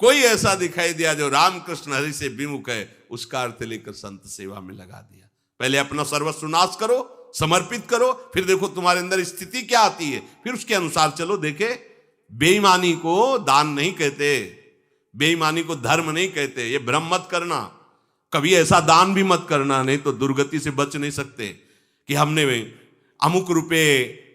कोई ऐसा दिखाई दिया जो रामकृष्ण हरि से विमुख है, उसका अर्थ लेकर संत सेवा में लगा दिया। पहले अपना सर्वस्व नाश करो, समर्पित करो, फिर देखो तुम्हारे अंदर स्थिति क्या आती है, फिर उसके अनुसार चलो। देखे, बेईमानी को दान नहीं कहते, बेईमानी को धर्म नहीं कहते। ये भ्रम मत करना, कभी ऐसा दान भी मत करना, नहीं तो दुर्गति से बच नहीं सकते कि हमने अमुक रुपए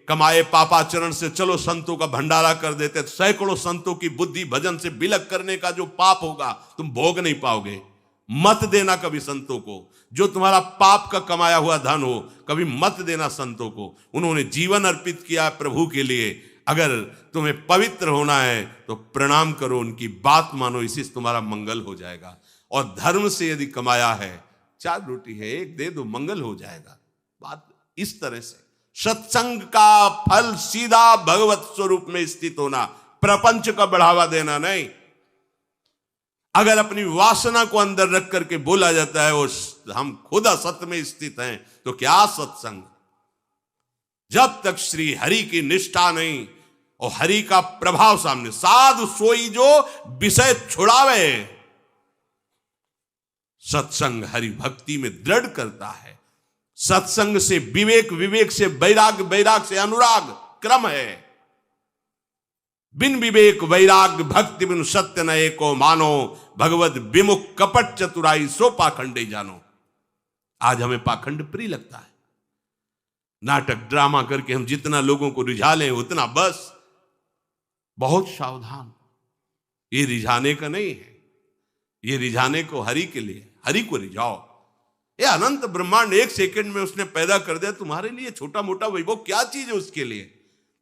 कमाए पापाचरण से, चलो संतों का भंडारा कर देते। सैकड़ों संतों की बुद्धि भजन से बिलक करने का जो पाप होगा तुम भोग नहीं पाओगे। मत देना कभी संतों को, जो तुम्हारा पाप का कमाया हुआ धन हो, कभी मत देना संतों को। उन्होंने जीवन अर्पित किया प्रभु के लिए। अगर तुम्हें पवित्र होना है तो प्रणाम करो, उनकी बात मानो, इसी से तुम्हारा मंगल हो जाएगा। और धर्म से यदि कमाया है, 4 रोटी है, 1 दे दो, मंगल हो जाएगा। बात इस तरह से। सत्संग का फल सीधा भगवत स्वरूप में स्थित होना, प्रपंच का बढ़ावा देना नहीं। अगर अपनी वासना को अंदर रख करके बोला जाता है वो हम खुद असत्य में स्थित हैं, तो क्या सत्संग? जब तक श्री हरि की निष्ठा नहीं और हरि का प्रभाव सामने, साधु सोई जो विषय छुड़ावे। सत्संग हरि भक्ति में दृढ़ करता है। सत्संग से विवेक, विवेक से वैराग, वैराग से अनुराग, क्रम है। बिन विवेक वैराग भक्ति बिन सत्य न एको मानो, भगवत विमुख कपट चतुराई सो पाखंडे जानो। आज हमें पाखंड प्रिय लगता है। नाटक ड्रामा करके हम जितना लोगों को रिझा लें उतना बस। बहुत सावधान, ये रिझाने का नहीं है, ये रिझाने को हरि के लिए, हरि को रिझाओ। ये अनंत ब्रह्मांड 1 सेकंड में उसने पैदा कर दिया, तुम्हारे लिए छोटा मोटा वैभव क्या चीज है उसके लिए?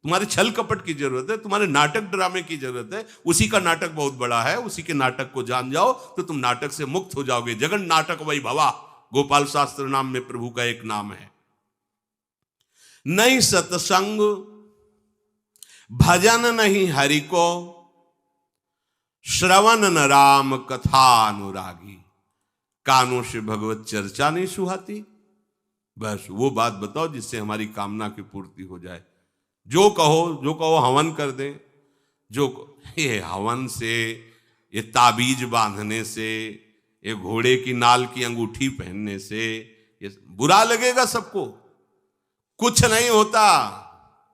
तुम्हारे छल कपट की जरूरत है, तुम्हारे नाटक ड्रामे की जरूरत है। उसी का नाटक बहुत बड़ा है, उसी के नाटक को जान जाओ तो तुम नाटक से मुक्त हो जाओगे। जगन नाटक वैभवा, गोपाल शास्त्र नाम में प्रभु का एक नाम है। नहीं सत्संग भजन नहीं हरि को, श्रवण न राम कथा अनुरागी। कानों से भगवत चर्चा नहीं सुहाती। बस वो बात बताओ जिससे हमारी कामना की पूर्ति हो जाए। जो कहो हवन कर दे। ये हवन से, ये ताबीज बांधने से, ये घोड़े की नाल की अंगूठी पहनने से ये बुरा लगेगा सबको। कुछ नहीं होता,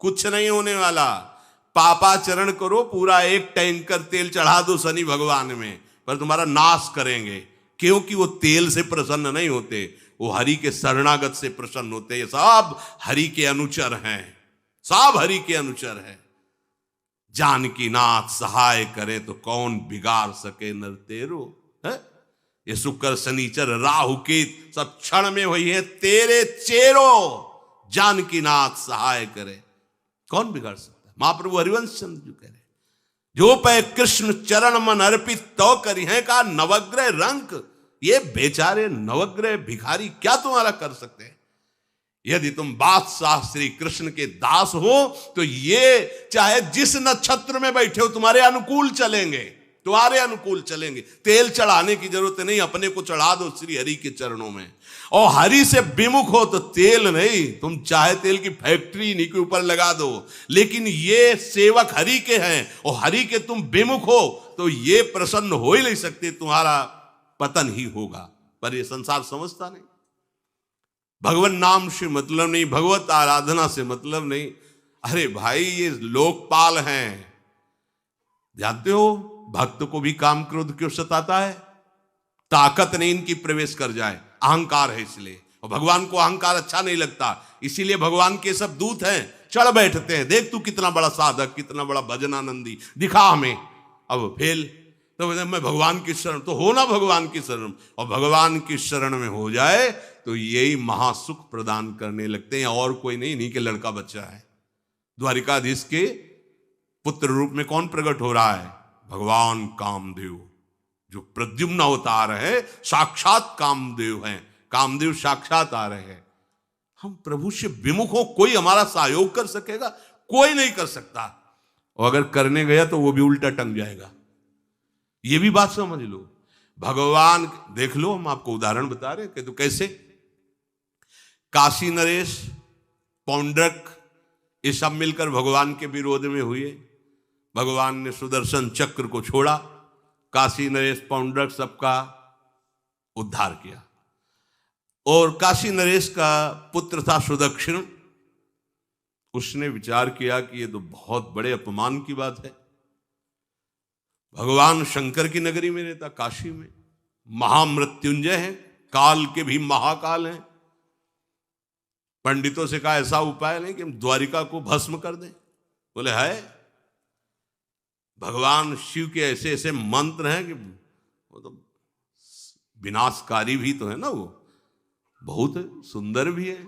कुछ नहीं होने वाला। पापाचरण करो, पूरा 1 टैंकर तेल चढ़ा दो शनि भगवान में, पर तुम्हारा नाश करेंगे। क्योंकि वो तेल से प्रसन्न नहीं होते, वो हरि के शरणागत से प्रसन्न होते। ये सब हरि के अनुचर हैं, सब हरि के अनुचर हैं। जानकी नाथ सहाय करे तो कौन बिगाड़ सके नर तेरो। है ये शुक्र शनिचर राहु केत सब क्षण में हुई है तेरे चेरो। जानकी नाथ सहाय करे, कौन बिगाड़ सकता? महाप्रभु हरिवंश चंद्र जी कह रहे, जो पे कृष्ण चरण मन अर्पित तो करी है का नवग्रह रंक। ये बेचारे नवग्रह भिखारी क्या तुम्हारा कर सकते हैं? यदि तुम बादशाह श्री कृष्ण के दास हो तो ये चाहे जिस नक्षत्र में बैठे हो तुम्हारे अनुकूल चलेंगे, तुम्हारे अनुकूल चलेंगे। तेल चढ़ाने की जरूरत नहीं, अपने को चढ़ा दो श्री हरि के चरणों में। और हरि से विमुख हो तो तेल नहीं, तुम चाहे तेल की फैक्ट्री इन्हीं के ऊपर लगा दो। लेकिन ये सेवक हरि के हैं और हरि के तुम विमुख हो तो ये प्रसन्न हो ही नहीं सकते, तुम्हारा पतन ही होगा। पर ये संसार समझता नहीं। भगवान नाम से मतलब नहीं, भगवत आराधना से मतलब नहीं। अरे भाई ये लोकपाल हैं, जानते हो भक्त को भी काम क्रोध क्यों सताता है? ताकत नहीं इनकी प्रवेश कर जाए, अहंकार है इसलिए। और भगवान को अहंकार अच्छा नहीं लगता, इसीलिए भगवान के सब दूत हैं चढ़ बैठते हैं। देख तू कितना बड़ा साधक, कितना बड़ा भजनानंदी, दिखा हमें। अब फेल तो मैं भगवान की शरण, तो हो ना भगवान की शरण। और भगवान की शरण में हो जाए तो यही महासुख प्रदान करने लगते हैं, और कोई नहीं, इन्हीं के लड़का बच्चा है। द्वारिकाधीश के पुत्र रूप में कौन प्रकट हो रहा है? भगवान कामदेव, जो प्रद्युम्न अवतार है, साक्षात कामदेव हैं। कामदेव साक्षात आ रहे हैं। हम प्रभु से विमुख हो, कोई हमारा सहयोग कर सकेगा? कोई नहीं कर सकता। और अगर करने गया तो वो भी उल्टा टंग जाएगा। ये भी बात समझ लो। भगवान देख लो, हम आपको उदाहरण बता रहे हैं कि तो कैसे काशी नरेश, पौंड्रक, ये सब मिलकर भगवान के विरोध में हुए। भगवान ने सुदर्शन चक्र को छोड़ा, काशी नरेश पौंड्रक सबका उद्धार किया। और काशी नरेश का पुत्र था सुदक्षिण। उसने विचार किया कि ये तो बहुत बड़े अपमान की बात है, भगवान शंकर की नगरी में रहता, काशी में महामृत्युंजय है, काल के भी महाकाल हैं। पंडितों से कहा ऐसा उपाय नहीं कि हम द्वारिका को भस्म कर दें। बोले है, भगवान शिव के ऐसे ऐसे मंत्र हैं कि वो तो विनाशकारी भी तो है ना, वो बहुत सुंदर भी है।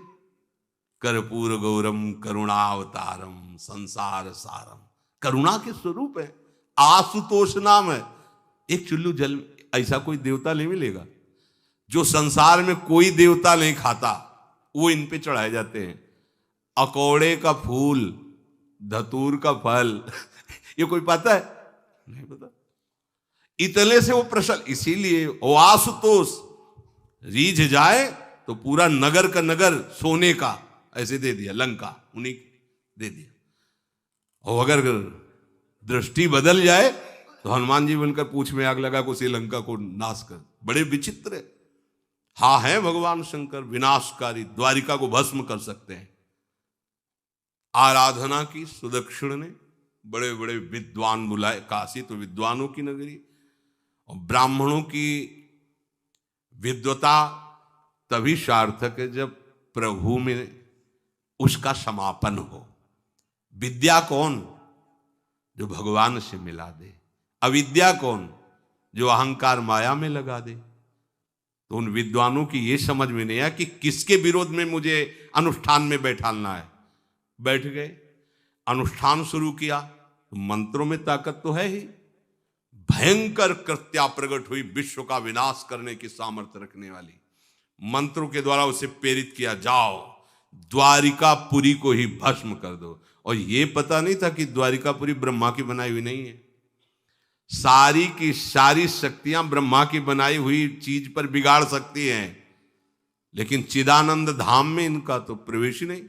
कर्पूर गौरम करुणावतारम संसार सारम, करुणा के स्वरूप है। आशुतोष नाम है। एक चुल्लू जल ऐसा कोई देवता नहीं मिलेगा जो संसार में कोई देवता नहीं खाता, वो इन पे चढ़ाए जाते हैं। अकौड़े का फूल, धतूर का फल ये कोई पता है? नहीं पता। इतने से वो प्रसन्न, इसीलिए वो आशुतोष रीझ जाए तो पूरा नगर का नगर सोने का ऐसे दे दिया, लंका उन्हीं दे दिया। और अगर दृष्टि बदल जाए तो हनुमान जी बनकर पूंछ में आग लगा को लंका को नाश कर। बड़े विचित्र है। हाँ है भगवान शंकर विनाशकारी, द्वारिका को भस्म कर सकते हैं। आराधना की सुदक्षिण ने, बड़े बड़े विद्वान बुलाए। काशी तो विद्वानों की नगरी, और ब्राह्मणों की विद्वता तभी सार्थक है जब प्रभु में उसका समापन हो। विद्या कौन? जो भगवान से मिला दे। अविद्या कौन? जो अहंकार माया में लगा दे। तो उन विद्वानों की ये समझ में नहीं आया कि किसके विरोध में मुझे अनुष्ठान में बैठालना है। बैठ गए, अनुष्ठान शुरू किया। तो मंत्रों में ताकत तो है ही। भयंकर कृत्या प्रकट हुई, विश्व का विनाश करने की सामर्थ्य रखने वाली। मंत्रों के द्वारा उसे प्रेरित किया, जाओ द्वारिकापुरी को ही भस्म कर दो। और ये पता नहीं था कि द्वारिकापुरी ब्रह्मा की बनाई हुई नहीं है। सारी की सारी शक्तियां ब्रह्मा की बनाई हुई चीज पर बिगाड़ सकती हैं, लेकिन चिदानंद धाम में इनका तो प्रवेश ही नहीं।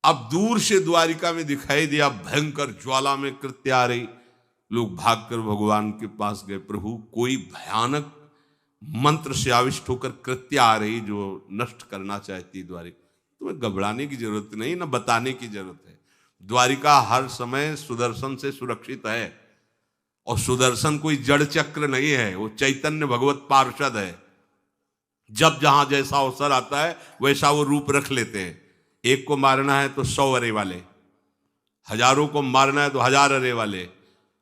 अब दूर से द्वारिका में दिखाई दिया, भयंकर ज्वाला में कृत्य आ रही। लोग भागकर भगवान के पास गए, प्रभु कोई भयानक मंत्र से आविष्ट होकर कृत्य आ रही जो नष्ट करना चाहती द्वारिका। तुम्हें घबराने की जरूरत नहीं, ना बताने की जरूरत है। द्वारिका हर समय सुदर्शन से सुरक्षित है, और सुदर्शन कोई जड़ चक्र नहीं है, वो चैतन्य भगवत पार्षद है। जब जहां जैसा अवसर आता है वैसा वो रूप रख लेते हैं। एक को मारना है तो 100 अरे वाले, हजारों को मारना है तो 1000 अरे वाले,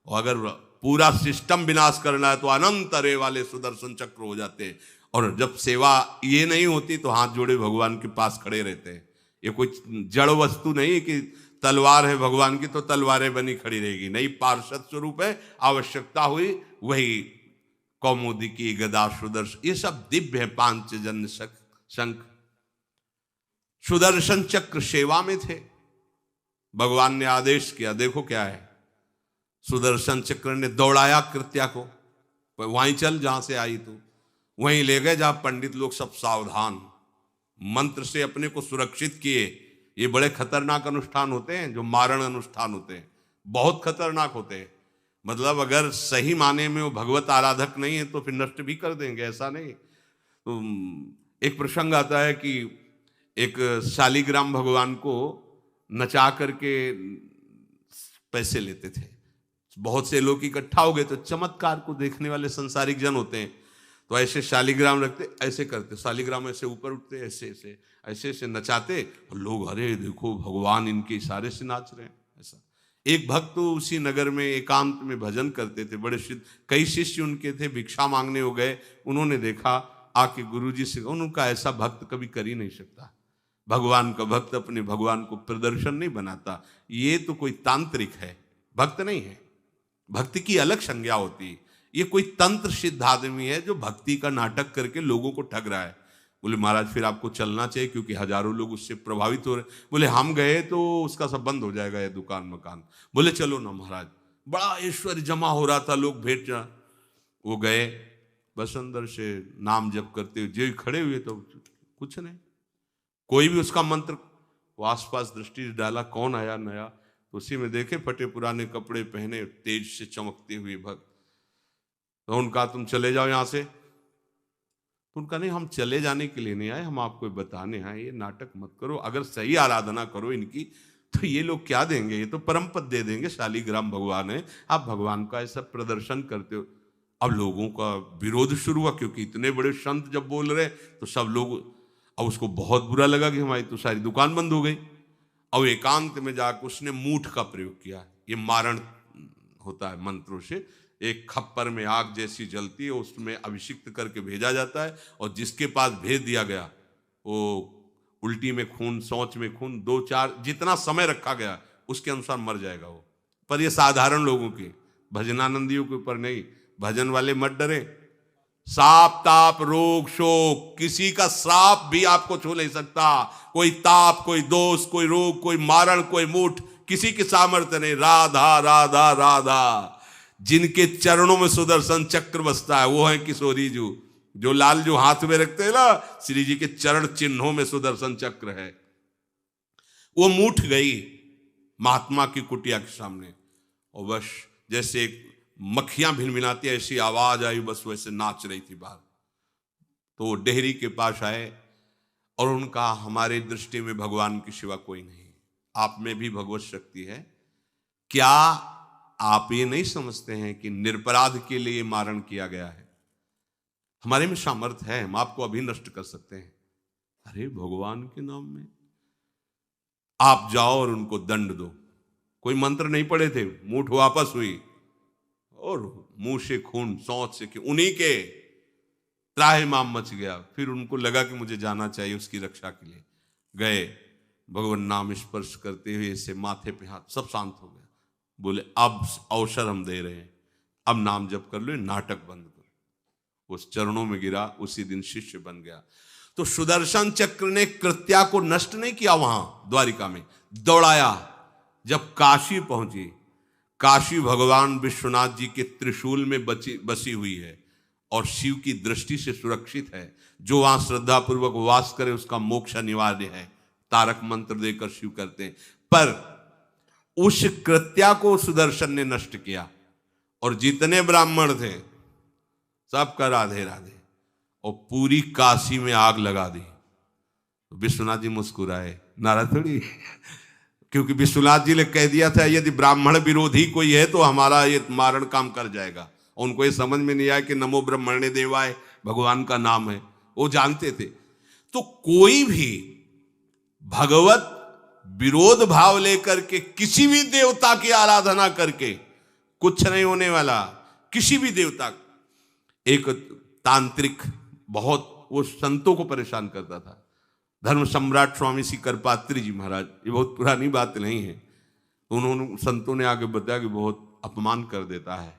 और अगर पूरा सिस्टम विनाश करना है तो अनंत अरे वाले सुदर्शन चक्र हो जाते हैं। और जब सेवा ये नहीं होती तो हाथ जोड़े भगवान के पास खड़े रहते हैं। ये कोई जड़ वस्तु नहीं कि तलवार है भगवान की तो तलवारें बनी खड़ी रहेगी, नहीं, पार्षद स्वरूप है। आवश्यकता हुई वही कौमुदी की गदा सुदर्शन, ये सब दिव्य है। पांचजन्य शंख सुदर्शन चक्र सेवा में थे। भगवान ने आदेश किया, देखो क्या है। सुदर्शन चक्र ने दौड़ाया कृत्या को, वहीं चल जहां से आई तू, वहीं ले गए जहां पंडित लोग सब सावधान, मंत्र से अपने को सुरक्षित किए। ये बड़े खतरनाक अनुष्ठान होते हैं, जो मारण अनुष्ठान होते हैं, बहुत खतरनाक होते हैं। मतलब अगर सही माने में वो भगवत आराधक नहीं है तो फिर नष्ट भी कर देंगे, ऐसा नहीं। तो एक प्रसंग आता है कि एक शालिग्राम भगवान को नचा करके पैसे लेते थे। बहुत से लोग इकट्ठा हो गए, तो चमत्कार को देखने वाले संसारिक जन होते हैं, तो ऐसे शालिग्राम रखते, ऐसे करते, शालिग्राम ऐसे ऊपर उठते, ऐसे ऐसे ऐसे ऐसे नचाते, और लोग अरे देखो भगवान इनके इशारे से नाच रहे हैं। ऐसा एक भक्त तो उसी नगर में एकांत में भजन करते थे, बड़े कई शिष्य उनके थे, भिक्षा मांगने हो गए। उन्होंने देखा, आके गुरुजी से, उनका ऐसा भक्त कभी कर ही नहीं सकता। भगवान का भक्त अपने भगवान को प्रदर्शन नहीं बनाता, ये तो कोई तांत्रिक है, भक्त नहीं है। भक्ति की अलग संज्ञा होती है। ये कोई तंत्र सिद्ध आदमी है जो भक्ति का नाटक करके लोगों को ठग रहा है। बोले महाराज फिर आपको चलना चाहिए, क्योंकि हजारों लोग उससे प्रभावित हो रहे। बोले हम गए तो उसका सब बंद हो जाएगा, ये दुकान मकान। बोले चलो ना महाराज, बड़ा ऐश्वर्य जमा हो रहा था, लोग भेंट जा। वो गए, बस अंदर से नाम जप करते हुए जो खड़े हुए, तो कुछ नहीं, कोई भी उसका मंत्र। वो आसपास दृष्टि डाला, कौन आया नया, तो उसी में देखे फटे पुराने कपड़े पहने, तेज से चमकते हुए भक्त। तो उनका तुम चले जाओ यहां से। तो उनका नहीं, हम चले जाने के लिए नहीं आए, हम आपको बताने आए, ये नाटक मत करो, अगर सही आराधना करो इनकी तो ये लोग क्या देंगे, ये तो परम पद दे देंगे, शालिग्राम भगवान है, आप भगवान का ऐसा प्रदर्शन करते हो। अब लोगों का विरोध शुरू हुआ, क्योंकि इतने बड़े संत जब बोल रहे तो सब लोग, अब उसको बहुत बुरा लगा कि हमारी तो सारी दुकान बंद हो गई। अब एकांत में जाकर उसने मूठ का प्रयोग किया, ये मारण होता है मंत्रों से, एक खप्पर में आग जैसी जलती है, उसमें अभिषिक्त करके भेजा जाता है, और जिसके पास भेज दिया गया वो उल्टी में खून, शौच में खून, 2-4 जितना समय रखा गया उसके अनुसार मर जाएगा वो। पर ये साधारण लोगों के, भजनानंदियों के ऊपर नहीं, भजन वाले मत डरे। साप ताप रोग शोक, किसी का श्राप भी आपको छू नहीं सकता, कोई ताप, कोई दोष, कोई रोग, कोई मारण, कोई मूठ, किसी की सामर्थ्य नहीं। राधा राधा राधा, जिनके चरणों में सुदर्शन चक्र बसता है वो है किशोरी जी, जो लाल जो हाथ में रखते हैं ना, श्री जी के चरण चिन्हों में सुदर्शन चक्र है। वो मूठ गई महात्मा की कुटिया के सामने, और बस जैसे मक्खियां भिनभिनाती ऐसी आवाज आई, बस वैसे नाच रही थी बाहर। तो वो डेहरी के पास आए और उनका, हमारे दृष्टि में भगवान की सिवा कोई नहीं, आप में भी भगवत शक्ति है, क्या आप ये नहीं समझते हैं कि निरपराध के लिए मारण किया गया है? हमारे में सामर्थ्य है, हम आपको अभी नष्ट कर सकते हैं। अरे भगवान के नाम में आप जाओ और उनको दंड दो। कोई मंत्र नहीं पड़े थे, मूठ वापस हुई और मुंह से खून, शौच से, उन्हीं के त्राहिमाम मच गया। फिर उनको लगा कि मुझे जाना चाहिए उसकी रक्षा के लिए, गए, भगवान नाम स्पर्श करते हुए ऐसे माथे पे हाथ, सब शांत हो गया। बोले अब अवसर हम दे रहे हैं, अब नाम जप कर लो, नाटक बंद करो। उस चरणों में गिरा, उसी दिन शिष्य बन गया। तो सुदर्शन चक्र ने कृत्या को नष्ट नहीं किया, वहां द्वारिका में दौड़ाया। जब काशी पहुंची, काशी भगवान विश्वनाथ जी के त्रिशूल में बसी हुई है और शिव की दृष्टि से सुरक्षित है। जो वहां श्रद्धा पूर्वक वास करे उसका मोक्ष अनिवार्य है, तारक मंत्र देकर शिव करते हैं। पर उस कृत्या को सुदर्शन ने नष्ट किया, और जितने ब्राह्मण थे सबका राधे राधे, और पूरी काशी में आग लगा दी। विश्वनाथ जी मुस्कुराए, नाराज थोड़ी, क्योंकि विश्वनाथ जी ने कह दिया था यदि ब्राह्मण विरोधी कोई है तो हमारा ये मारण काम कर जाएगा। और उनको ये समझ में नहीं आया कि नमो ब्रह्मणे देवाय भगवान का नाम है, वो जानते थे। तो कोई भी भगवत विरोध भाव लेकर के किसी भी देवता की आराधना करके कुछ नहीं होने वाला, किसी भी देवता। एक तांत्रिक बहुत वो संतों को परेशान करता था, धर्म सम्राट स्वामी श्री करपात्री जी महाराज, ये बहुत पुरानी बात नहीं है। उन्होंने, संतों ने आगे बताया कि बहुत अपमान कर देता है।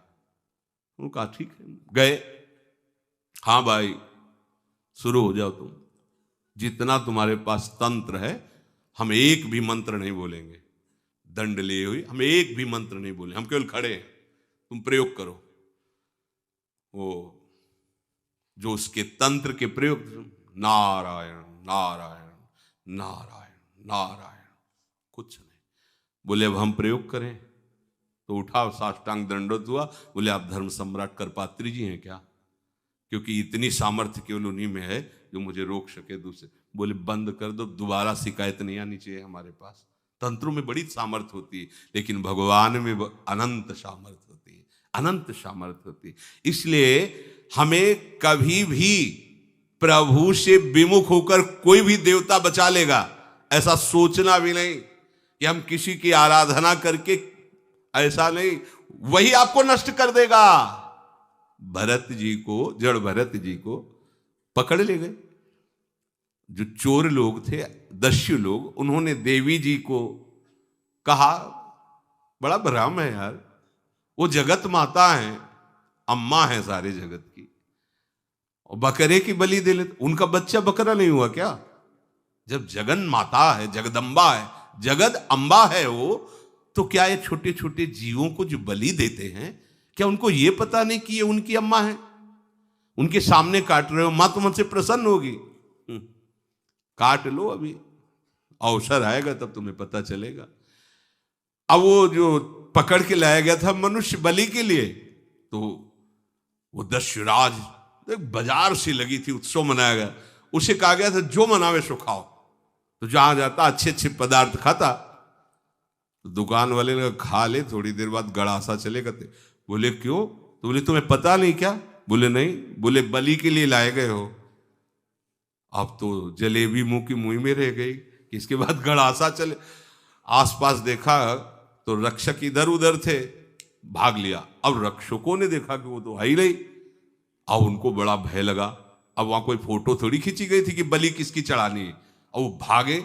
उन्होंने कहा ठीक है, गए, हाँ भाई शुरू हो जाओ तुम, जितना तुम्हारे पास तंत्र है हम एक भी मंत्र नहीं बोलेंगे, दंड लिए हुए हम एक भी मंत्र नहीं बोले, हम केवल खड़े हैं, तुम प्रयोग करो। वो जो उसके तंत्र के प्रयोग, नारायण नारायण नारायण नारायण, कुछ नहीं बोले। अब हम प्रयोग करें तो उठा, साष्टांग दंडोत हुआ, बोले आप धर्म सम्राट करपात्री जी हैं क्या? क्योंकि इतनी सामर्थ्य केवल उन्हीं में है जो मुझे रोक सके दूसरे। बोले बंद कर दो, दोबारा शिकायत नहीं आनी चाहिए हमारे पास। तंत्रों में बड़ी सामर्थ्य होती है, लेकिन भगवान में अनंत सामर्थ्य होती है, अनंत सामर्थ्य होती है। इसलिए हमें कभी भी प्रभु से विमुख होकर कोई भी देवता बचा लेगा ऐसा सोचना भी नहीं, कि हम किसी की आराधना करके, ऐसा नहीं, वही आपको नष्ट कर देगा। भरत जी को, जड़ भरत जी को पकड़ ले गए जो चोर लोग थे, दस्यु लोग। उन्होंने देवी जी को कहा, बड़ा भ्रम है यार, वो जगत माता है, अम्मा है सारे जगत की, और बकरे की बलि दे लेते, उनका बच्चा बकरा नहीं हुआ क्या? जब जगन माता है, जगदम्बा है, जगद अम्बा है वो, तो क्या ये छोटे छोटे जीवों को जो बलि देते हैं, क्या उनको ये पता नहीं कि ये उनकी अम्मा है? उनके सामने काट रहे हो, मां तो मुझसे प्रसन्न होगी। काट लो, अभी अवसर आएगा तब तुम्हें पता चलेगा। अब वो जो पकड़ के लाया गया था मनुष्य बलि के लिए, तो वो दस्युराज एक बाजार सी लगी थी, उत्सव मनाया गया, उसे कहा गया था जो मनावे सो खाओ। तो जहां जाता अच्छे अच्छे पदार्थ खाता। तो दुकान वाले ने खा ले, थोड़ी देर बाद गड़ासा चले करते। बोले क्यों? तो बोले तुम्हें पता नहीं क्या? बोले नहीं। बोले बलि के लिए लाए गए हो। अब तो जलेबी मुंह की मुंह में रह गई। इसके बाद गड़ासा चले, आसपास देखा तो रक्षक इधर उधर थे, भाग लिया। अब रक्षकों ने देखा कि वो तो है ही नहीं। अब उनको बड़ा भय लगा। अब वहां कोई फोटो थोड़ी खींची गई थी कि बलि किसकी चढ़ानी है। अब वो भागे।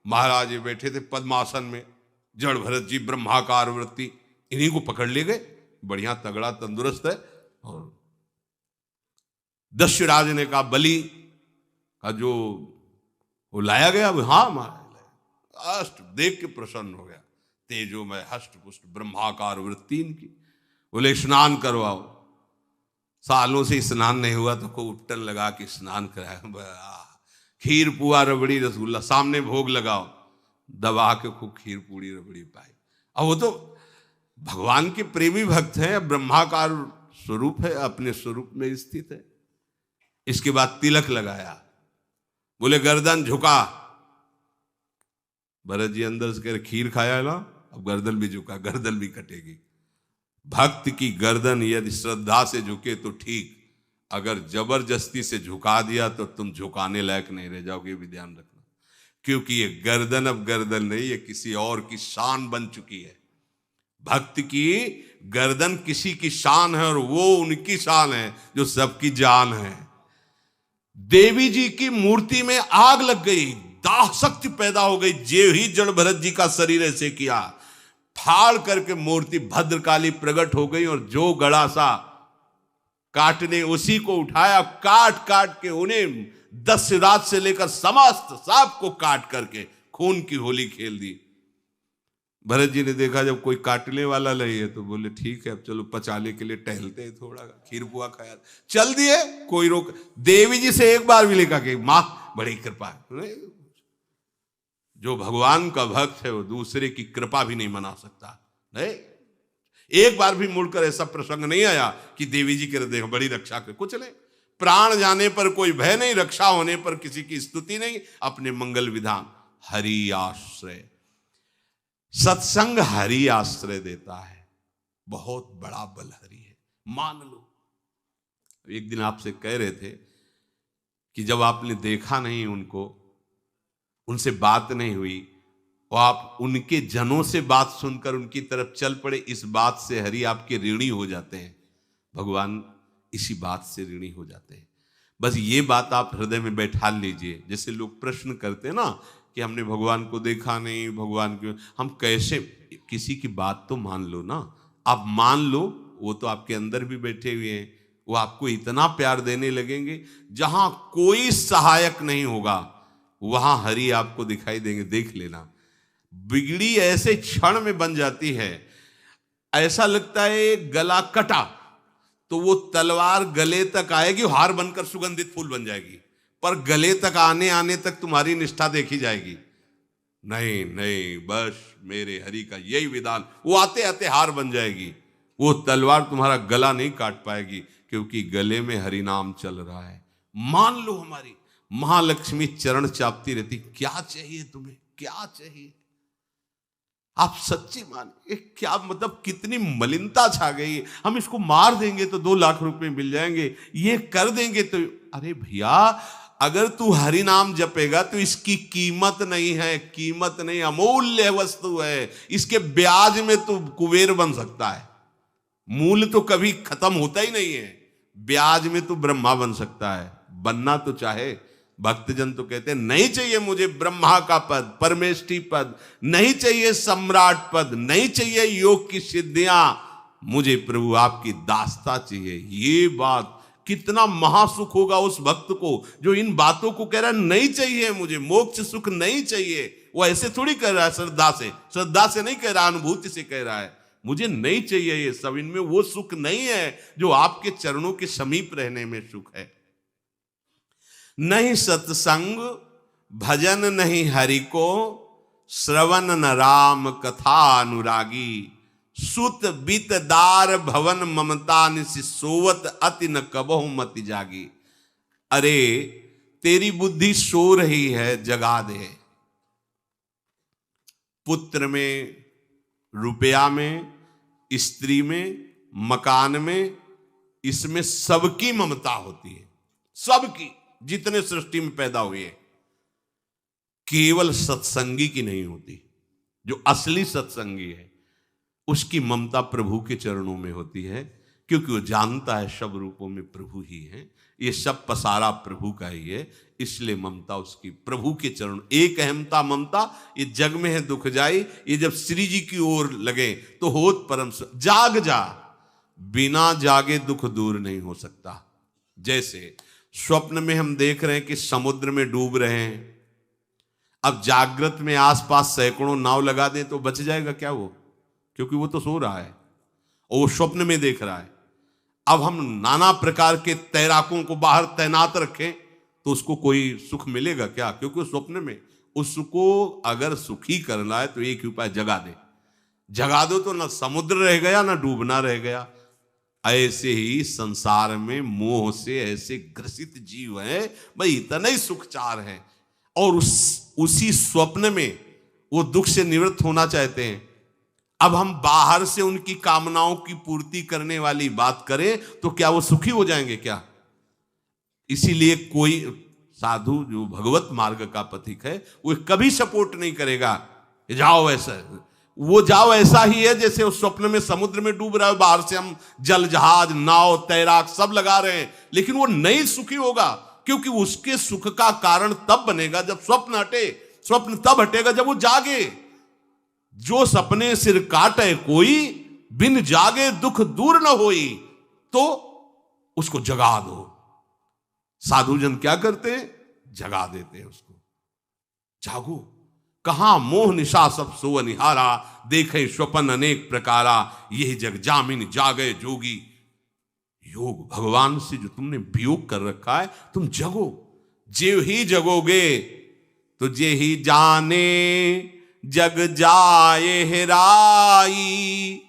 महाराज बैठे थे पद्मासन में, जड़ भरत जी ब्रह्माकार वृत्ति, इन्हीं को पकड़ ले गए। बढ़िया तगड़ा तंदुरुस्त है। और दस्युराज ने कहा बलि का जो वो लाया गया, हाँ महाराज, अष्ट देख के प्रसन्न हो गया। तेजो में हष्ट पुष्ट ब्रह्माकार वृत्ति इनकी। बोले स्नान करवाओ। सालों से स्नान नहीं हुआ तो को उपटन लगा के स्नान कराया। खीर पुआ रबड़ी रसगुल्ला सामने भोग लगाओ, दबा के खूब खीर पूड़ी रबड़ी पाई। अब वो तो भगवान के प्रेमी भक्त है, ब्रह्माकार स्वरूप है, अपने स्वरूप में स्थित है। इसके बाद तिलक लगाया। बोले गर्दन झुका। भरत जी अंदर से कह रहे खीर खाया ना, अब गर्दन भी झुका, गर्दन भी कटेगी। भक्त की गर्दन यदि श्रद्धा से झुके तो ठीक, अगर जबरदस्ती से झुका दिया तो तुम झुकाने लायक नहीं रह जाओगे, भी ध्यान रखना। क्योंकि ये गर्दन अब गर्दन नहीं, ये किसी और की शान बन चुकी है। भक्त की गर्दन किसी की शान है और वो उनकी शान है जो सबकी जान है। देवी जी की मूर्ति में आग लग गई, दाह शक्ति पैदा हो गई। जे ही जड़ भरत जी का शरीर ऐसे किया, फाड़ करके मूर्ति भद्रकाली प्रकट हो गई। और जो गड़ासा काटने उसी को उठाया, काट काट के उन्हें दस्युराज से लेकर समस्त सांप को काट करके खून की होली खेल दी। भरत जी ने देखा जब कोई काटने वाला नहीं है तो बोले ठीक है अब चलो पचाने के लिए टहलते हैं, थोड़ा खीर पुआ खाया, चल दिए, कोई रोक। देवी जी से एक बार भी लिखा कि मां बड़ी कृपा। जो भगवान का भक्त है वो दूसरे की कृपा भी नहीं मना सकता। नहीं, एक बार भी मुड़कर ऐसा प्रसंग नहीं आया कि देवी जी के देख बड़ी रक्षा कर, कुछ नहीं। प्राण जाने पर कोई भय नहीं, रक्षा होने पर किसी की स्तुति नहीं, अपने मंगल विधान। हरि आश्रय, सत्संग हरि आश्रय देता है, बहुत बड़ा बल हरि है, मान लो। एक दिन आपसे कह रहे थे कि जब आपने देखा नहीं उनको, उनसे बात नहीं हुई, और आप उनके जनों से बात सुनकर उनकी तरफ चल पड़े, इस बात से हरि आपके ऋणी हो जाते हैं। भगवान इसी बात से ऋणी हो जाते हैं। बस ये बात आप हृदय में बैठा लीजिए। जैसे लोग प्रश्न करते हैं ना कि हमने भगवान को देखा नहीं, भगवान क्यों, हम कैसे, किसी की बात तो मान लो ना। आप मान लो, वो तो आपके अंदर भी बैठे हुए हैं, वो आपको इतना प्यार देने लगेंगे। जहां कोई सहायक नहीं होगा वहां हरि आपको दिखाई देंगे, देख लेना। बिगड़ी ऐसे क्षण में बन जाती है, ऐसा लगता है गला कटा तो वो तलवार गले तक आएगी, हार बनकर सुगंधित फूल बन जाएगी, पर गले तक आने आने तक तुम्हारी निष्ठा देखी जाएगी। नहीं नहीं, बस मेरे हरि का यही विधान, वो आते आते हार बन जाएगी। वो तलवार तुम्हारा गला नहीं काट पाएगी, क्योंकि गले में हरि नाम चल रहा है। मान लो हमारी महालक्ष्मी चरण चापती रहती, क्या चाहिए तुम्हें, क्या चाहिए। आप सच्ची मानिए, क्या मतलब कितनी मलिनता छा गई है। हम इसको मार देंगे तो 2 लाख रुपए मिल जाएंगे, ये कर देंगे तो, अरे भैया अगर तू हरि नाम जपेगा तो इसकी कीमत नहीं है, कीमत नहीं, अमूल्य वस्तु है। इसके ब्याज में तू कुबेर बन सकता है, मूल्य तो कभी खत्म होता ही नहीं है। ब्याज में तू ब्रह्मा बन सकता है, बनना तो चाहे। भक्तजन तो कहते हैं नहीं चाहिए मुझे ब्रह्मा का पद, परमेष्ठी पद, नहीं चाहिए सम्राट पद, नहीं चाहिए योग की सिद्धियां, मुझे प्रभु आपकी दास्ता चाहिए। ये बात कितना महासुख होगा उस भक्त को जो इन बातों को कह रहा है, नहीं चाहिए मुझे मोक्ष सुख नहीं चाहिए। वो ऐसे थोड़ी कह रहा है, श्रद्धा से नहीं कह रहा, अनुभूति से कह रहा है, मुझे नहीं चाहिए ये सब। इनमें वो सुख नहीं है जो आपके चरणों के समीप रहने में सुख है। नहीं सत्संग भजन नहीं हरि को, श्रवण न राम कथा अनुरागी, सुत बीत दार भवन ममता निसि सोवत अति न कबहु मति जागी। अरे तेरी बुद्धि सो रही है, जगा दे। पुत्र में, रुपया में, स्त्री में, मकान में, इसमें सबकी ममता होती है, सबकी, जितने सृष्टि में पैदा हुए हैं। केवल सत्संगी की नहीं होती। जो असली सत्संगी है उसकी ममता प्रभु के चरणों में होती है, क्योंकि वो जानता है सब रूपों में प्रभु ही है, ये सब पसारा प्रभु का ही है, इसलिए ममता उसकी प्रभु के चरण। एक अहमता ममता ये जग में है दुख जाई, ये जब श्री जी की ओर लगे तो होत परम। जाग जा, बिना जागे दुख दूर नहीं हो सकता। जैसे स्वप्न में हम देख रहे हैं कि समुद्र में डूब रहे हैं, अब जागृत में आसपास सैकड़ों नाव लगा दें तो बच जाएगा क्या वो? क्योंकि वो तो सो रहा है और वो स्वप्न में देख रहा है। अब हम नाना प्रकार के तैराकों को बाहर तैनात रखें तो उसको कोई सुख मिलेगा क्या? क्योंकि स्वप्न में उसको अगर सुखी करना है तो एक ही उपाय, जगा दे। जगा दो तो ना समुद्र रह गया ना डूबना रह गया। ऐसे ही संसार में मोह से ऐसे ग्रसित जीव है, भाई इतना ही सुखचार है, और उसी स्वप्न में वो दुख से निवृत्त होना चाहते हैं। अब हम बाहर से उनकी कामनाओं की पूर्ति करने वाली बात करें तो क्या वो सुखी हो जाएंगे क्या? इसीलिए कोई साधु जो भगवत मार्ग का पथिक है वो कभी सपोर्ट नहीं करेगा जाओ ऐसा। वो जाओ ऐसा ही है जैसे उस स्वप्न में समुद्र में डूब रहा है, बाहर से हम जल जहाज नाव तैराक सब लगा रहे हैं, लेकिन वो नहीं सुखी होगा, क्योंकि उसके सुख का कारण तब बनेगा जब स्वप्न हटे। स्वप्न तब हटेगा जब वो जागे। जो सपने सिर काटे कोई, बिन जागे दुख दूर न होई, तो उसको जगा दो। साधुजन क्या करते हैं? जगा देते हैं उसको। जागो, कहां मोह निशा सब सो अनिहारा, देखे स्वपन अनेक प्रकारा, यही जग जामिन जागे जोगी। योग भगवान से जो तुमने वियोग कर रखा है, तुम जगो। जे ही जगोगे तो जे ही जाने जग जाए हेराई,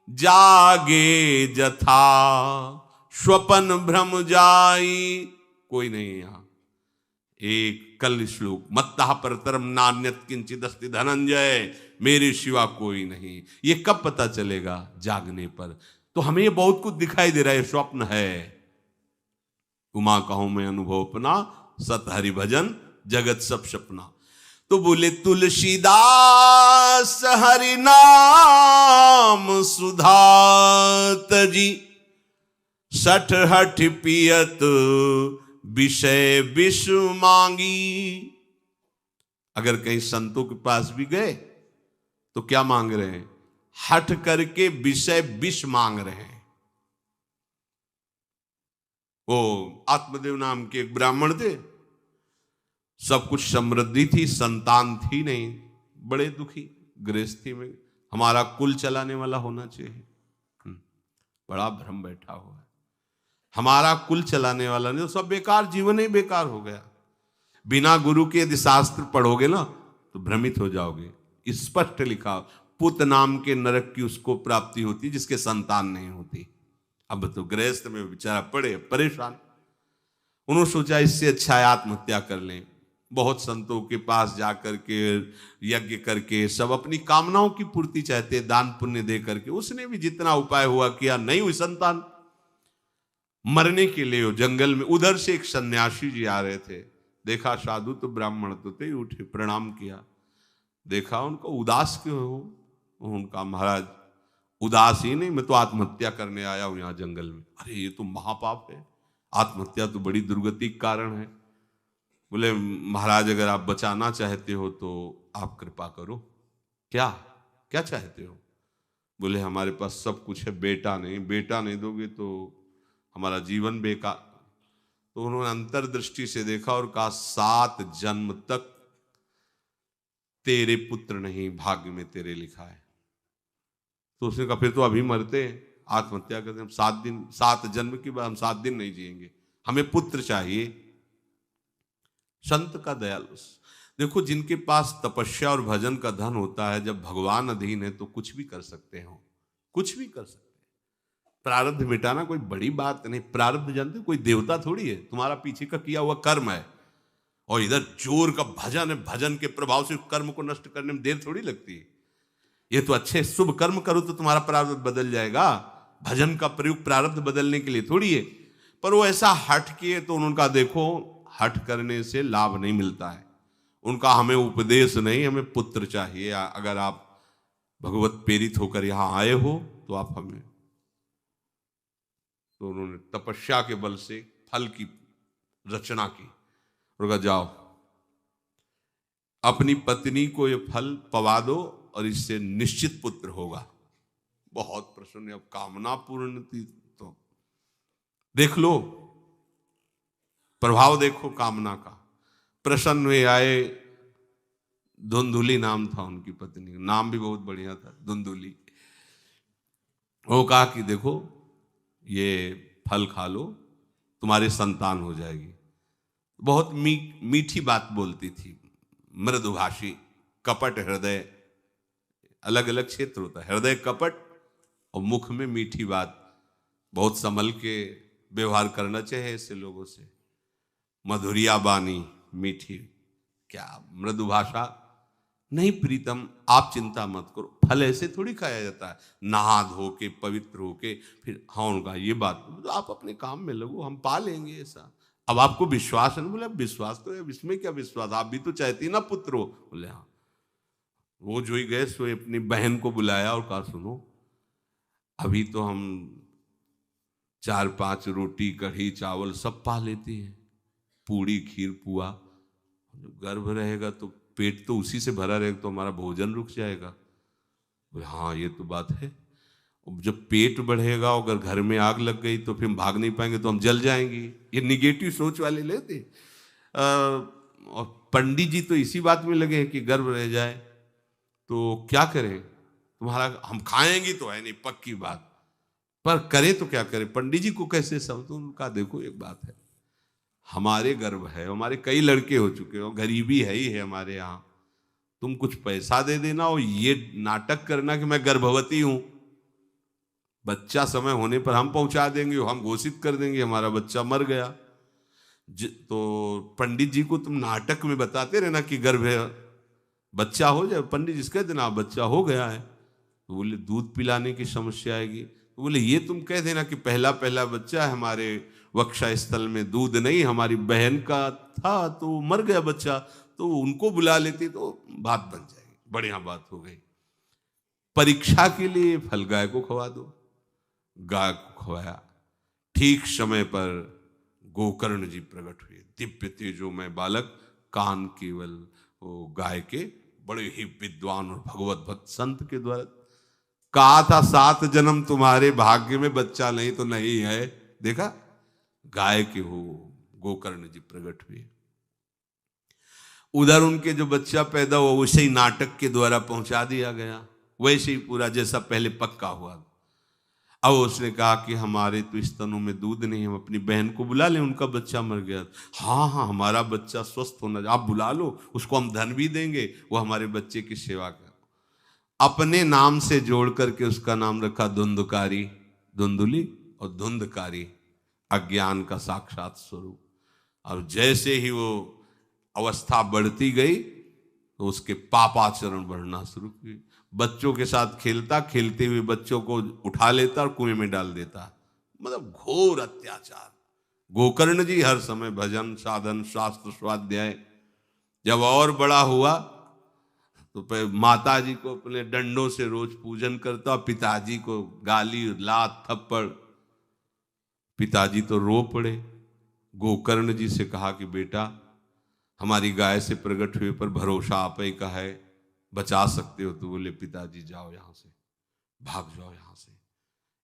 जागे जथा स्वपन भ्रम जाई। कोई नहीं यहां। एक कल श्लोक, मत्तः परतरम नान्यत किंचित अस्ति धनंजय, मेरे सिवा कोई नहीं। ये कब पता चलेगा? जागने पर। तो हमें ये बहुत कुछ दिखाई दे रहा है, स्वप्न है। उमा कहूं मैं अनुभव अपना, सत हरि भजन जगत सब सपना। तो बोले तुलसीदास हरि नाम सुधा तजी, सठ हठ पियत विषय विष मांगी। अगर कहीं संतों के पास भी गए तो क्या मांग रहे हैं? हठ करके विषय विष मांग रहे हैं। वो आत्मदेव नाम के एक ब्राह्मण थे, सब कुछ समृद्धि थी, संतान थी नहीं, बड़े दुखी गृहस्थी में। हमारा कुल चलाने वाला होना चाहिए, बड़ा भ्रम बैठा हुआ है। हमारा कुल चलाने वाला नहीं तो सब बेकार, जीवन ही बेकार हो गया। बिना गुरु के यदि शास्त्र पढ़ोगे ना तो भ्रमित हो जाओगे। स्पष्ट लिखा, पुत नाम के नरक की उसको प्राप्ति होती जिसके संतान नहीं होती। अब तो गृहस्थ में बेचारा पड़े परेशान। उन्होंने सोचा इससे अच्छा है आत्महत्या कर लें। बहुत संतों के पास जाकर के यज्ञ करके सब अपनी कामनाओं की पूर्ति चाहते, दान पुण्य दे करके। उसने भी जितना उपाय हुआ किया, नहीं हुई संतान। मरने के लिए जंगल में उधर से एक सन्यासी जी आ रहे थे। देखा साधु तो ब्राह्मण तो थे, उठे प्रणाम किया। देखा उनको उदास क्यों हो? उनका महाराज उदास ही नहीं, मैं तो आत्महत्या करने आया हूं यहाँ जंगल में। अरे ये तो महापाप है, आत्महत्या तो बड़ी दुर्गति का कारण है। बोले महाराज अगर आप बचाना चाहते हो तो आप कृपा करो। क्या क्या चाहते हो? बोले हमारे पास सब कुछ है, बेटा नहीं दोगे तो हमारा जीवन बेकार। तो उन्होंने अंतर्दृष्टि से देखा और कहा 7 जन्म तक तेरे पुत्र नहीं, भाग्य में तेरे लिखा है। तो उसने कहा फिर तो अभी मरते हैं, आत्महत्या करते, हम 7 जन्म की बात, हम 7 दिन नहीं जिएंगे, हमें पुत्र चाहिए। संत का दयालु। देखो जिनके पास तपस्या और भजन का धन होता है, जब भगवान अधीन है तो कुछ भी कर सकते हो, कुछ भी कर सकते हैं। प्रारब्ध मिटाना कोई बड़ी बात नहीं। प्रारब्ध जानते हो, कोई देवता थोड़ी है, तुम्हारा पीछे का किया हुआ कर्म है। और इधर चोर का भजन है, भजन के प्रभाव से कर्म को नष्ट करने में देर थोड़ी लगती है। ये तो अच्छे शुभ कर्म करो तो तुम्हारा प्रारब्ध बदल जाएगा। भजन का प्रयोग प्रारब्ध बदलने के लिए थोड़ी है। पर वो ऐसा हट किए तो उनका देखो, हट करने से लाभ नहीं मिलता है उनका। हमें उपदेश नहीं, हमें पुत्र चाहिए। अगर आप भगवत प्रेरित होकर यहां आए हो तो आप हमें, तो उन्होंने तपस्या के बल से फल की रचना की और कहा जाओ अपनी पत्नी को ये फल पवा दो और इससे निश्चित पुत्र होगा। बहुत प्रसन्न, अब कामना पूर्ण थी तो देख लो, प्रभाव देखो कामना का। प्रसन्न हुए आए। धुंधुली नाम था उनकी पत्नी का, नाम भी बहुत बढ़िया था, धुंधुली। वो कहा कि देखो ये फल खा लो, तुम्हारी संतान हो जाएगी। बहुत मीठी बात बोलती थी, मृदुभाषी, कपट हृदय, अलग अलग क्षेत्र होता है। हृदय कपट और मुख में मीठी बात। बहुत संभल के व्यवहार करना चाहिए ऐसे लोगों से। मधुरिया बानी, मीठी, क्या मृदुभाषा। नहीं प्रीतम, आप चिंता मत करो, फल ऐसे थोड़ी खाया जाता है, नहा धो के पवित्र होके फिर। हाँ उनका ये बात, तो आप अपने काम में लगो, हम पा लेंगे ऐसा। अब आपको विश्वास है ना? बोले विश्वास तो है, इसमें क्या विश्वास, आप भी तो चाहती ना पुत्र हो। बोले हाँ। वो जो ही गए सो अपनी बहन को बुलाया और कहा सुनो, अभी तो हम 4-5 रोटी कढ़ी चावल सब पा लेते हैं, पूड़ी खीर पुआ। गर्भ रहेगा तो पेट तो उसी से भरा रहेगा, तो हमारा भोजन रुक जाएगा। बोले हाँ ये तो बात है। जब पेट बढ़ेगा, अगर घर में आग लग गई तो फिर हम भाग नहीं पाएंगे, तो हम जल जाएंगे। ये निगेटिव सोच वाले लेते। और पंडित जी तो इसी बात में लगे हैं कि गर्भ रह जाए तो क्या करें, तुम्हारा हम खाएंगे तो है नहीं पक्की बात, पर करें तो क्या करें। पंडित जी को कैसे समझो? उनका देखो एक बात है, हमारे गर्भ है, हमारे कई लड़के हो चुके हो, गरीबी है ही है हमारे यहाँ, तुम कुछ पैसा दे देना और ये नाटक करना कि मैं गर्भवती हूं। बच्चा समय होने पर हम पहुंचा देंगे, हम घोषित कर देंगे हमारा बच्चा मर गया। तो पंडित जी को तुम नाटक में बताते रहना कि गर्भ है, बच्चा हो जाए। पंडित जी कह देना बच्चा हो गया है। तो बोले दूध पिलाने की समस्या आएगी। तो बोले ये तुम कह देना कि पहला पहला बच्चा है, हमारे वक्षा स्थल में दूध नहीं, हमारी बहन का था तो मर गया बच्चा, तो उनको बुला लेती तो बात बन जाएगी, बढ़िया बात हो गई। परीक्षा के लिए फल गाय को खवा दो। गाय को खवाया, ठीक समय पर गोकर्ण जी प्रकट हुए, दिव्य तेजोमय बालक, कान केवल वो गाय के, बड़े ही विद्वान और भगवत भक्त संत के द्वारा। कहा था 7 जन्म तुम्हारे भाग्य में, बच्चा नहीं तो नहीं है। देखा, गाय के हो गोकर्ण जी प्रकट हुए। उधर उनके जो बच्चा पैदा हुआ वैसे ही नाटक के द्वारा पहुंचा दिया गया, वैसे ही पूरा जैसा पहले पक्का हुआ। अब उसने कहा कि हमारे तो स्तनों में दूध नहीं, हम अपनी बहन को बुला लें, उनका बच्चा मर गया। हाँ हाँ, हमारा बच्चा स्वस्थ होना, आप बुला लो, उसको हम धन भी देंगे, वो हमारे बच्चे की सेवा कर। अपने नाम से जोड़ करके उसका नाम रखा धुंधकारी, धुंधुली, और धुंधकारी अज्ञान का साक्षात स्वरूप। और जैसे ही वो अवस्था बढ़ती गई तो उसके पापाचरण बढ़ना शुरू हुए। बच्चों के साथ खेलता, खेलते हुए बच्चों को उठा लेता और कुएं में डाल देता। मतलब घोर अत्याचार। गोकर्ण जी हर समय भजन साधन शास्त्र स्वाध्याय। जब और बड़ा हुआ तो माता जी को अपने डंडों से रोज पूजन करता, पिताजी को गाली लात थप्पड़। पिताजी तो रो पड़े। गोकर्ण जी से कहा कि बेटा, हमारी गाय से प्रकट हुए पर भरोसा आप ही का है, बचा सकते हो। तो बोले पिताजी जाओ यहां से, भाग जाओ यहां से,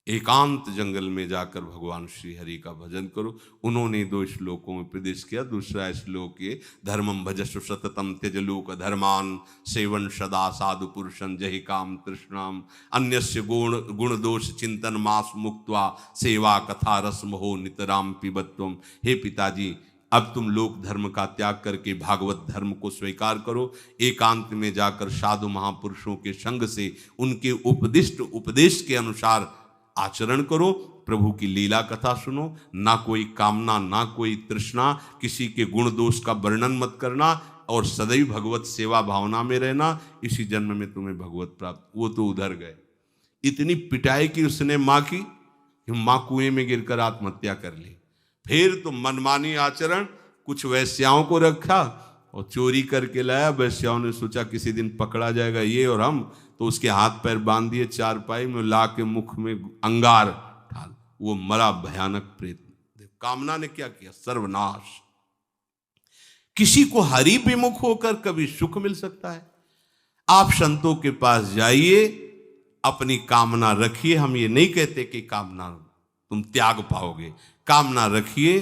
एकांत जंगल में जाकर भगवान श्री हरि का भजन करो। उन्होंने 2 श्लोकों में प्रदेश किया। दूसरा श्लोक ये, धर्मम भजस्व सततम त्यज लोक धर्मान, सेवन सदा साधु पुरुषं जहि काम तृष्णाम, अन्यस्य गुण दोष चिंतन मास मुक्त्वा, सेवा कथा रस मोहो नितराम पिबत्वम। हे पिताजी, अब तुम लोक धर्म का त्याग करके भागवत धर्म को स्वीकार करो, एकांत में जाकर साधु महापुरुषों के संग से उनके उपदिष्ट उपदेश के अनुसार आचरण करो, प्रभु की लीला कथा सुनो, ना कोई कामना ना कोई तृष्णा, किसी के गुण दोष का वर्णन मत करना और सदैव भगवत सेवा भावना में रहना, इसी जन्म में तुम्हें भगवत प्राप्त। वो तो उधर गए, इतनी पिटाई की उसने माँ की, माँ कुएं में गिरकर आत्महत्या कर ली। फिर तो मनमानी आचरण, कुछ वैश्याओं को रखा और चोरी करके लाया। वैश्याओं ने सोचा किसी दिन पकड़ा जाएगा ये और हम, तो उसके हाथ पैर बांध दिए, चारपाई में ला के मुख में अंगार डाल, वो मरा भयानक प्रेत। कामना ने क्या किया? सर्वनाश। किसी को हरि विमुख होकर कभी सुख मिल सकता है? आप संतों के पास जाइए, अपनी कामना रखिए। हम ये नहीं कहते कि कामना तुम त्याग पाओगे, कामना रखिए,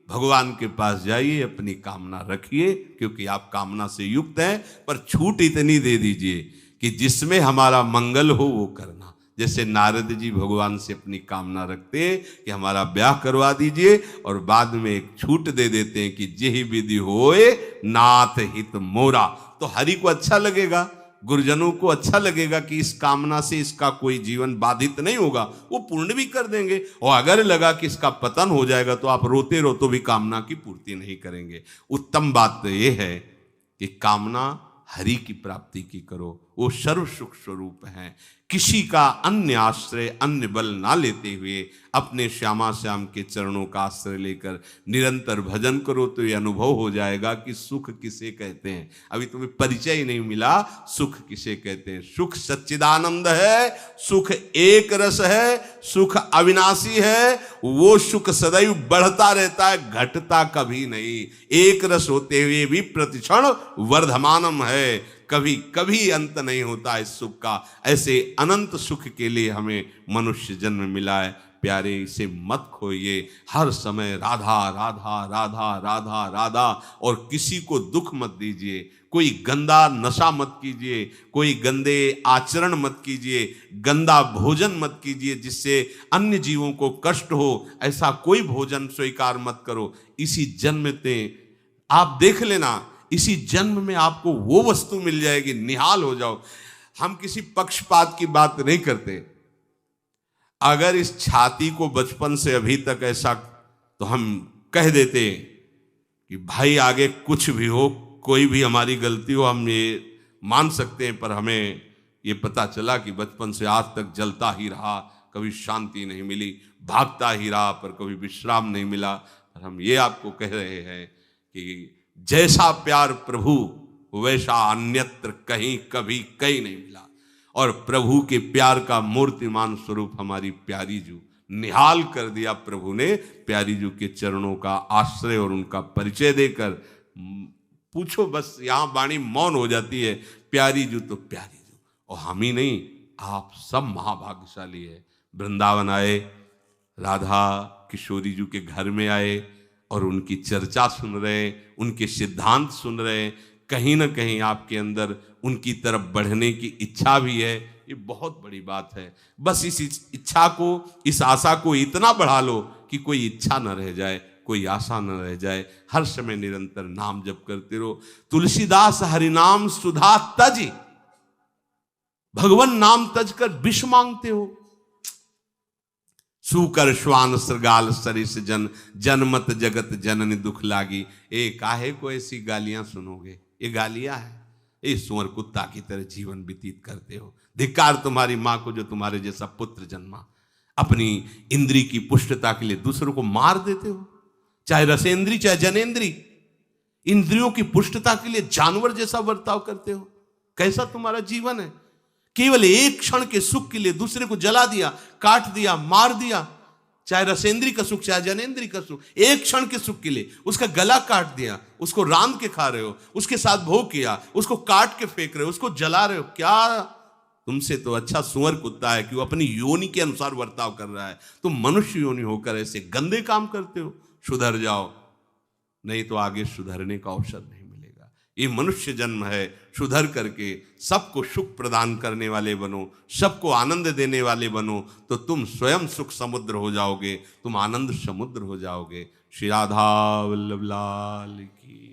भगवान के पास जाइए, अपनी कामना रखिए, क्योंकि आप कामना से युक्त हैं। पर छूट इतनी दे दीजिए कि जिसमें हमारा मंगल हो वो करना। जैसे नारद जी भगवान से अपनी कामना रखते हैं कि हमारा ब्याह करवा दीजिए, और बाद में एक छूट दे देते हैं कि जेहि विधि होए नाथ हित मोरा। तो हरि को अच्छा लगेगा, गुरुजनों को अच्छा लगेगा कि इस कामना से इसका कोई जीवन बाधित नहीं होगा, वो पूर्ण भी कर देंगे। और अगर लगा कि इसका पतन हो जाएगा तो आप रोते रोते भी कामना की पूर्ति नहीं करेंगे। उत्तम बात तो ये है कि कामना हरि की प्राप्ति की करो, वो सर्व सुख स्वरूप हैं। किसी का अन्य आश्रय अन्य बल ना लेते हुए अपने श्यामा श्याम के चरणों का आश्रय लेकर निरंतर भजन करो, तो ये अनुभव हो जाएगा कि सुख किसे कहते हैं। अभी तुम्हें परिचय ही नहीं मिला, सुख किसे कहते हैं। सुख सच्चिदानंद है, सुख एक रस है, सुख अविनाशी है। वो सुख सदैव बढ़ता रहता है, घटता कभी नहीं। एक रस होते हुए भी प्रतिक्षण वर्धमानम है, कभी कभी अंत नहीं होता इस सुख का। ऐसे अनंत सुख के लिए हमें मनुष्य जन्म मिला है। प्यारे, इसे मत खोइए, हर समय राधा राधा राधा राधा राधा, और किसी को दुख मत दीजिए। कोई गंदा नशा मत कीजिए, कोई गंदे आचरण मत कीजिए, गंदा भोजन मत कीजिए जिससे अन्य जीवों को कष्ट हो। ऐसा कोई भोजन स्वीकार मत करो। इसी जन्म में आप देख लेना, इसी जन्म में आपको वो वस्तु मिल जाएगी, निहाल हो जाओ। हम किसी पक्षपात की बात नहीं करते। अगर इस छाती को बचपन से अभी तक ऐसा, तो हम कह देते कि भाई आगे कुछ भी हो, कोई भी हमारी गलती हो, हम ये मान सकते हैं। पर हमें ये पता चला कि बचपन से आज तक जलता ही रहा, कभी शांति नहीं मिली, भागता ही रहा, पर कभी विश्राम नहीं मिला। और हम ये आपको कह रहे हैं कि जैसा प्यार प्रभु वैसा अन्यत्र कहीं कभी कहीं नहीं मिला। और प्रभु के प्यार का मूर्तिमान स्वरूप हमारी प्यारी जू, निहाल कर दिया प्रभु ने प्यारी जू के चरणों का आश्रय और उनका परिचय देकर। पूछो बस, यहाँ वाणी मौन हो जाती है। प्यारी जू तो प्यारी जू, और हम ही नहीं, आप सब महाभाग्यशाली है। वृंदावन आए, राधा किशोरी जू के घर में आए और उनकी चर्चा सुन रहे, उनके सिद्धांत सुन रहे। कहीं ना कहीं आपके अंदर उनकी तरफ बढ़ने की इच्छा भी है, ये बहुत बड़ी बात है। बस इस इच्छा को, इस आशा को इतना बढ़ा लो कि कोई इच्छा न रह जाए, कोई आशा न रह जाए। हर समय निरंतर नाम जप करते रहो। तुलसीदास हरिनाम सुधा तज, भगवान नाम तज कर विष मांगते हो। सूकर श्वान श्रृगाल सरिस जन, जनमत जगत जननी दुख लागी। ए काहे को ऐसी गालियां सुनोगे? ये गालियां है, ये सुअर कुत्ता की तरह जीवन व्यतीत करते हो। धिक्कार तुम्हारी मां को जो तुम्हारे जैसा पुत्र जन्मा। अपनी इंद्री की पुष्टता के लिए दूसरों को मार देते हो, चाहे रसेंद्री चाहे जनेंद्री। इंद्रियों की पुष्टता के लिए जानवर जैसा बर्ताव करते हो। कैसा तुम्हारा जीवन है? केवल एक क्षण के सुख के लिए दूसरे को जला दिया, काट दिया, मार दिया। चाहे रसेंद्री का सुख चाहे जनेंद्री का सुख, एक क्षण के सुख के लिए उसका गला काट दिया, उसको रांध के खा रहे हो, उसके साथ भोग किया, उसको काट के फेंक रहे हो, उसको जला रहे हो। क्या तुमसे तो अच्छा सुअर कुत्ता है कि वो अपनी योनि के अनुसार बर्ताव कर रहा है। तुम मनुष्य योनि होकर ऐसे गंदे काम करते हो। सुधर जाओ, नहीं तो आगे सुधरने का अवसर नहीं मिलेगा। ये मनुष्य जन्म है, सुधर करके सबको सुख प्रदान करने वाले बनो, सबको आनंद देने वाले बनो, तो तुम स्वयं सुख समुद्र हो जाओगे, तुम आनंद समुद्र हो जाओगे। श्री राधा वल्लभ लाल की।